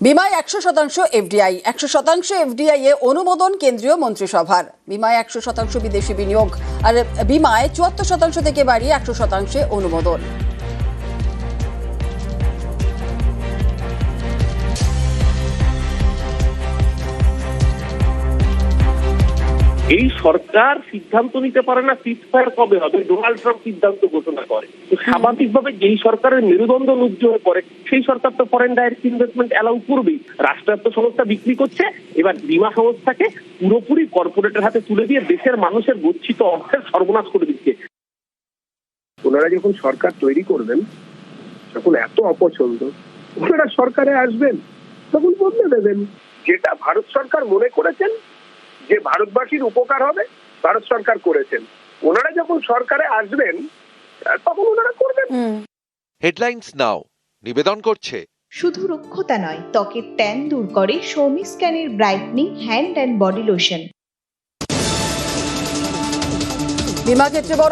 বিমায় 100% FDI 100% FDI এ অনুমোদন কেন্দ্রীয় মন্ত্রিসভার। বিমায় 100% বিদেশি বিনিয়োগ আর বিমায় 74% থেকে বাড়িয়ে 100% অনুমোদন। এই সরকার সিদ্ধান্ত নিতে পারে না সিজফায়ার কবে হবে, ডোনাল্ড ট্রাম্প সিদ্ধান্ত ঘোষণা করে। তো স্বাভাবিকভাবে যেই সরকারের মেরুদণ্ড নুজ্জ হয়ে পড়ে সেই সরকার তো ফরেন ডাইরেক্ট ইনভেস্টমেন্ট অ্যালাউ করবেই। রাষ্ট্রায়ত্ত সংস্থা বিক্রি করছে, এবার বীমা সংস্থাকে পুরোপুরি কর্পোরেটের হাতে তুলে দিয়ে দেশের মানুষের গচ্ছিত অর্থের সর্বনাশ করে দিচ্ছে। ওনারা যখন সরকার তৈরি করবেন, যখন এত অপছন্দ, ওনারা সরকারে আসবেন, তখন বদলে দেবেন। যেটা ভারত সরকার মনে করেছেন যে ভারতবাসীর উপকার হবে, ভারত সরকার করেছেন। ওনারা যখন সরকারে আসবেন তখন ওনারা করবেন। হেডলাইন্স নাও নিবেদন করছে শুধু রুক্ষতা নয়, ত্বকের ট্যান দূর করে সৌমি স্ক্যানের brightening hand and body lotion. বিমা ক্ষেত্রে বড়